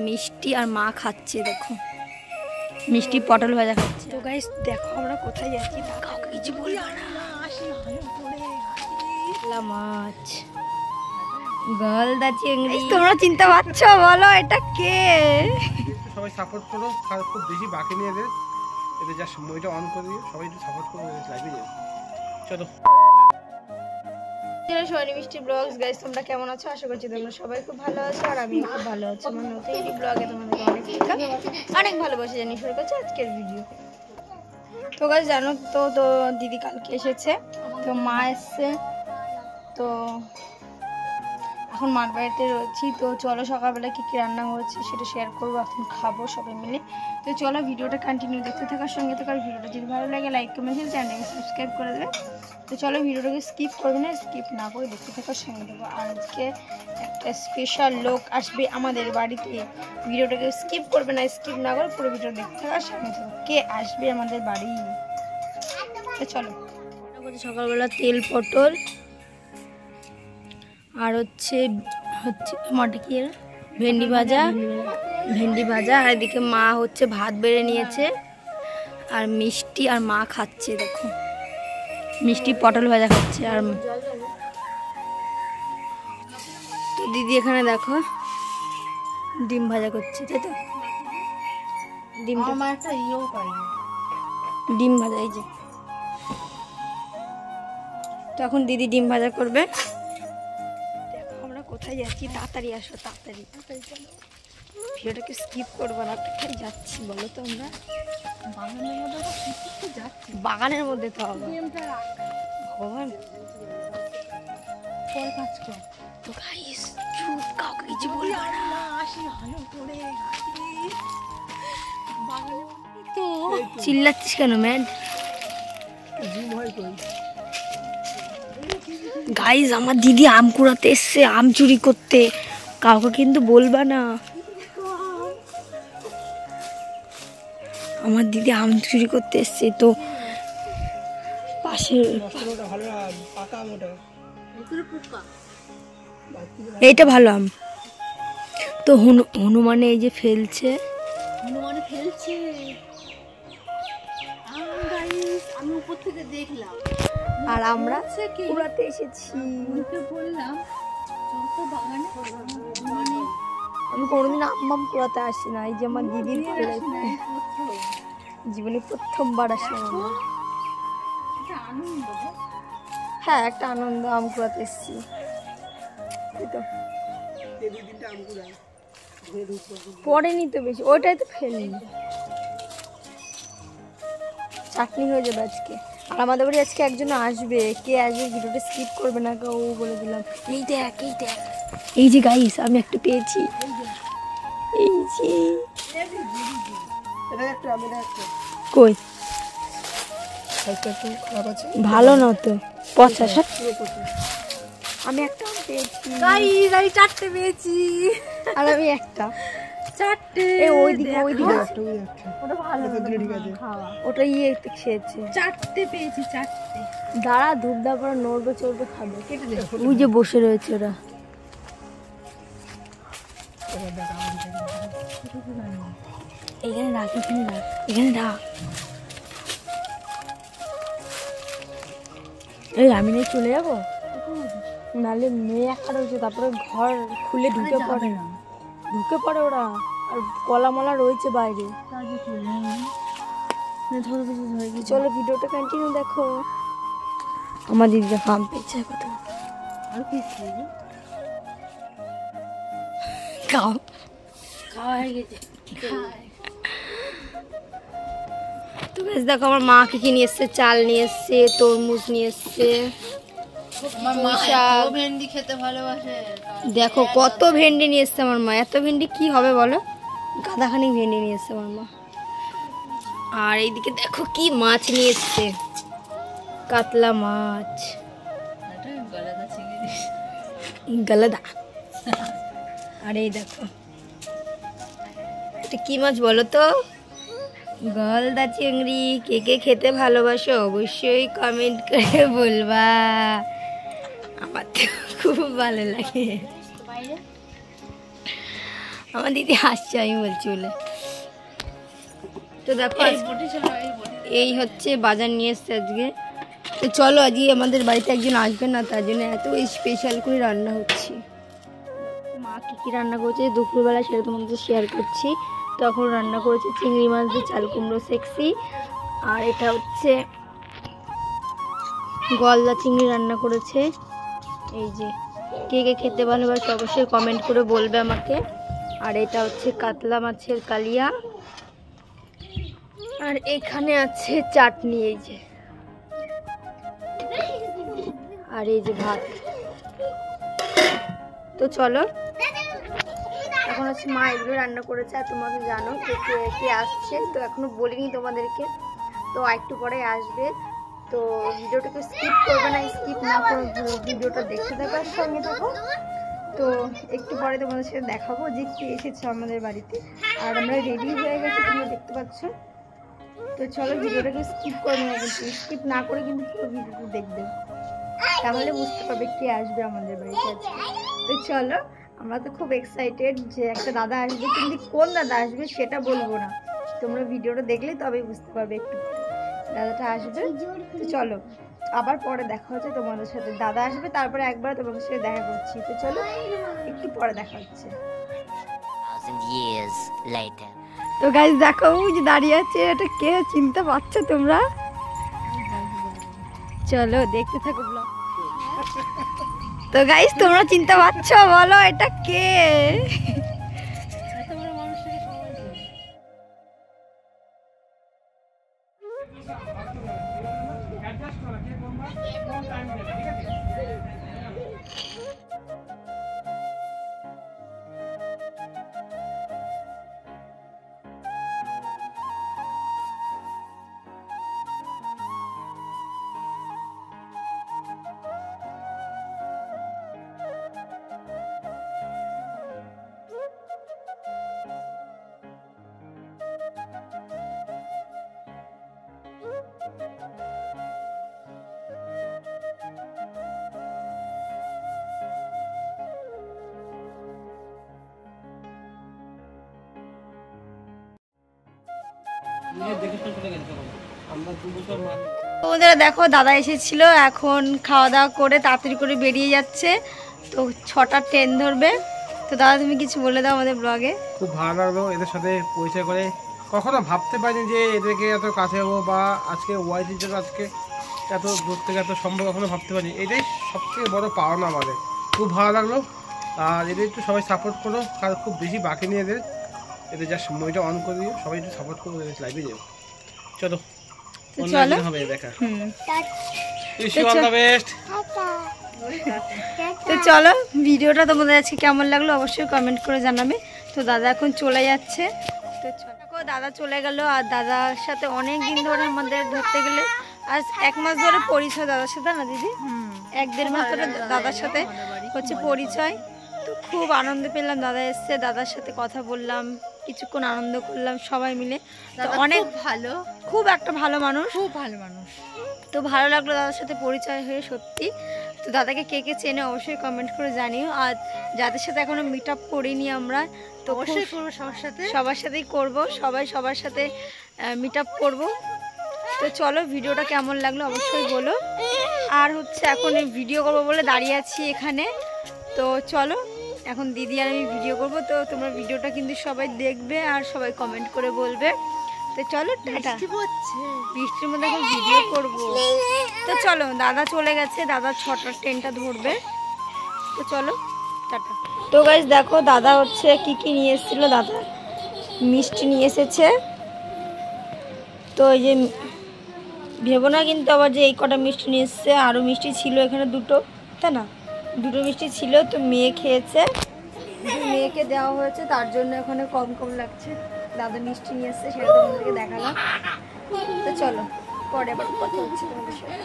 মিষ্টি আর মা খাচ্ছে, দেখো মিষ্টি পটল ভাজা খাচ্ছে। তো গাইস দেখো আমরা কোথায় যাচ্ছি, কাউকে কিছু বলবো না। মাছ গলদা চিংড়ি, তোমরা চিনতে পারছো? বলো এটা কে? সবাই সাপোর্ট করো, খুব বেশি বাকি নিয়ে দে, এতে যা সময়টা অন করে দিয়ে সবাই একটু সাপোর্ট করো, লাইভে যাও। চলো সোনি মিষ্টি ব্লগস। গাইস তোমরা কেমন আছো? আশা করছি তোমরা সবাই খুব ভালো আছো, আর আমি খুব ভালো আছি। আমার নতুন এই ব্লগে তোমাদের অনেক ভালোবাসা জানিয়ে শুরু করছি আজকের ভিডিও। তো গাইস জানো তো দিদি কালকে এসেছে, তো মা এসছে, তো এখন মার বাড়িতে রয়েছি। তো চলো সকালবেলা কী কী রান্না হয়েছে সেটা শেয়ার করবো, এখন খাবো সবাই মিলে। তো চলো ভিডিওটা কন্টিনিউ দেখতে থাকার সঙ্গে থাকার। ভিডিওটা যদি ভালো লাগে লাইক কমেন্ট চ্যানেলকে সাবস্ক্রাইব করে দেবে। তো চলো ভিডিওটাকে স্কিপ করবে না, স্কিপ না করে দেখতে থাকার সঙ্গে দেবো। আর আজকে একটা স্পেশাল লোক আসবে আমাদের বাড়িতে, ভিডিওটাকে স্কিপ করবে না, স্কিপ না করে পুরো ভিডিও দেখতে থাকার সঙ্গে দেবো। কে আসবে আমাদের বাড়ি? তো চলো। সকালবেলা তেল পটল আর হচ্ছে মাটি কি ভেন্ডি ভাজা, আর এদিকে মা হচ্ছে ভাত বেড়ে নিয়েছে, আর মিষ্টি আর মা খাচ্ছে, দেখো মিষ্টি পটল ভাজা খাচ্ছে। আর তো দিদি এখানে দেখো ডিম ভাজা করছে, তাই তো? ডিম ভাজা, এই যে। তো এখন দিদি ডিম ভাজা করবে। দেখো আমরা কোথায় যাচ্ছি, তাড়াতাড়ি আসো, তাড়াতাড়ি চলো। ভিডিওটাকে স্কিপ করবো না, কোথায় যাচ্ছি বলো তো? আমরা বাগানের মধ্যে তো হবে ভগবান। তো গাইস চুপ, কাউকে কিছু বলবো না। তো চিল্লাচ্ছিস কেন ম্যাড? গাইস আমার দিদি আম কুড়াতে এসছে, আম চুরি করতে, কাউকে কিন্তু বলবা না। আমার দিদি আম চুরি করতে এসছে, তো পাশে এইটা ভালো আম। তো হনুমানে এই যে ফেলছে, আমি উপর থেকে দেখলাম, আর আমরা কুড়াতে এসেছি। আমি কোনোদিন আম কুড়াতে আসি না, এই যে আমার দিদির জীবনে প্রথমবার আসলাম আমরা। হ্যাঁ একটা আনন্দ, আম কুড়াতে এসেছি। পড়েনি তো বেশি, ওইটাই তো ফেলনি। চাটনি হয়ে যাবে আজকে। আর আমাদের বাড়ি আজকে একজন আসবে, কে আসবে ভিডিওটা স্কিপ করবে না, ও বলে দিলাম। এই দেখ এই যে গাইস আমি একটা পেয়েছি, এই যে। কই ভালো না তো, পচা। আমি একটা পেয়েছি গাইস, আমি চারটে পেয়েছি, আর আমি একটা চারটে। ওইদিকে ওটা ভালো, ওটা ইয়েতে খেয়েছে। চারটে পেয়েছি, চারটে। দাঁড়া ধূপ দেওয়ার পর নড়বে চড়বে খাবে। ওই যে বসে রয়েছে ওরা। এখানে রাখ, এখানে রাখ। এই আমি নেই চলে যাবো, নাহলে মেয়ে একটা রয়েছে, তারপরে ঘর খুলে ঢুকে পড়ে ওরা, আর কলামলা রয়েছে বাইরে। চলো ভিডিওটা কন্টিনিউ দেখো। আমার দিদিটা ফার্ম পেয়েছে কত, আর কি খাওয়া হয়ে গেছে। তো বেশ দেখো আমার মা কি নিয়ে এসছে, চাল নিয়ে এসছে, তরমুজ নিয়ে এসছে, ভেন্ডি খেতে ভালোবাসে। দেখো কত ভেন্ডি নিয়ে এসছে আমার মা। এত ভেন্ডি কি হবে বলো? গাদাখানি ভেন্ডি নিয়ে এসছে আমার মা। আর এইদিকে দেখো কি মাছ নিয়ে এসছে, কাতলা মাছ, গলাদা। আর এই দেখো এটা কি মাছ বলো তো? গলদা চিংড়ি। কে কে খেতে ভালোবাসো অবশ্যই কমেন্ট করে বলবা, আমার তো খুব ভালো লাগে। আমার দিদি হাসছে আমি বলছি বলে। তো দেখো এই হচ্ছে বাজার নিয়ে এসছে আজকে। তো চলো আজকে আমাদের বাড়িতে একজন আসবে না, তার জন্য এত স্পেশাল করে রান্না হচ্ছে। মা কী কী রান্না করছে দুপুরবেলা সেটা তোমাদের শেয়ার করছি। তখন রান্না করেছে চিংড়ি মাছ দিয়ে চাল কুমড়ো সেক্সি, আর এটা হচ্ছে গলদা চিংড়ি রান্না করেছে। এই যে কে কে খেতে ভালোবাসে অবশ্যই কমেন্ট করে বলবে আমাকে। আর এটা হচ্ছে কাতলা মাছের কালিয়া, আর এখানে আছে চাটনি, এই যে, আর এই যে ভাত। তো চলো এখন হচ্ছে মা এগুলো রান্না করেছে। আর তোমরা তো জানো কে আসছে, তো এখনো বলিনি তোমাদেরকে, তো একটু পরে আসবে। তো ভিডিওটাকে স্কিপ করবে না, স্কিপ না করে ভিডিওটা দেখতে থাকো, সঙ্গে থাকো। তো একটু পরে তোমাদের সাথে দেখাবো যে কে এসেছে আমাদের বাড়িতে। আর আমরা রেডি হয়ে গেছি, তোমরা দেখতে পাচ্ছ। তো চলো ভিডিওটাকে স্কিপ করে নেবো, কিন্তু স্কিপ না করে কিন্তু পুরো ভিডিওটা দেখবে, তাহলে বুঝতে পারবে কে আসবে আমাদের বাড়িতে আজকে। তো চলো, আমরা তো খুব এক্সাইটেড যে একটা দাদা আসবে, কিন্তু কোন দাদা আসবে সেটা বলবো না, তোমরা ভিডিওটা দেখলে তবেই বুঝতে পারবে একটু দাদাটা আসবে। তো চলো আবার পরে দেখা হচ্ছে তোমাদের সাথে। দাদা আসবে তারপরে একবার তোমাদের সাথে দেখা করছি। তো চলো একটু পরে দেখা হচ্ছে। তো গাইস দেখো ওই যে দাঁড়িয়ে আছে, এটা কে চিনতে পারছো তোমরা? চলো দেখতে থাকো ব্লগ। তো গাইস তোমরা চিনতে পারছো? বলো এটা কে? বন্ধুরা দেখো দাদা এসেছিল, এখন খাওয়া দাওয়া করে তাড়াতাড়ি করে বেরিয়ে যাচ্ছে। তো 6টার ট্রেন ধরবে। তো দাদা তুমি কিছু বলে দাও আমাদের ব্লগে। খুব ভালো লাগলো এদের সাথে পরিচয় করে, কখনো ভাবতে পারিনি যে এদেরকে এত কাছে হবো, বা আজকে ওয়াইটির জন্য আজকে এত দূর থেকে এত সম্ভব কখনো ভাবতে পারিনি। এটাই সবথেকে বড় পাওনা আমাদের। খুব ভালো লাগলো। আর এদের একটু সবাই সাপোর্ট করো, আর খুব বেশি বাকি নিয়ে এদের যা সময়টা অন করে দিও, সবাই একটু সাপোর্ট করো, এদের লাইভে যাও। চলো হবে দেখা। তো চলো ভিডিওটা তোমাদের আজকে কেমন লাগলো অবশ্যই কমেন্ট করে জানাবে। তো দাদা এখন চলে যাচ্ছে। তো দেখো দাদা চলে গেল। আর দাদার সাথে অনেক দিন ধরে আমাদের ধরতে গেলে আজ 1 মাস ধরে পরিচয় দাদার সাথে, না দিদি? 1-1.5 মাস ধরে দাদার সাথে হচ্ছে পরিচয়। তো খুব আনন্দ পেলাম, দাদা এসছে, দাদার সাথে কথা বললাম, কিছুক্ষণ আনন্দ করলাম সবাই মিলে। অনেক ভালো, খুব একটা ভালো মানুষ, খুব ভালো মানুষ। তো ভালো লাগলো দাদার সাথে পরিচয় হয়ে সত্যি। তো দাদাকে কে কে চেনে অবশ্যই কমেন্ট করে জানিও। আর যাদের সাথে এখনো মিট আপ করিনি আমরা, তো অবশ্যই করবো, সবার সাথেই করবো, সবার সাথে মিট আপ করবো। তো চলো ভিডিওটা কেমন লাগলো অবশ্যই বলো। আর হচ্ছে এখন এই ভিডিও করবো বলে দাঁড়িয়ে আছি এখানে। তো চলো এখন দিদি আর আমি ভিডিও করব। তো তোমরা ভিডিওটা কিন্তু সবাই দেখবে আর সবাই কমেন্ট করে বলবে। তো চলো টাটা। বৃষ্টির মধ্যে এখন ভিডিও করব। তো চলো দাদা চলে গেছে, দাদা 6টার ট্রেনটা ধরবে। তো চলো টাটা। তো গাইস দেখো দাদা হচ্ছে কি নিয়ে এসেছিল। দাদা মিষ্টি নিয়ে এসেছে। তো এই যে ভেবো না কিন্তু আবার যে এই কটা মিষ্টি নিয়ে এসছে, আরও মিষ্টি ছিল এখানে 2টো, তাই না? 2টো মিষ্টি ছিল। তো মেয়ে খেয়েছে, মেয়েকে দেওয়া হয়েছে, তার জন্য এখানে কম লাগছে। দাদা মিষ্টি নিয়ে এসছে, সেটা তোমাদেরকে দেখালাম। তো চলো পরে আবার কথা হচ্ছে তোমাদের সাথে।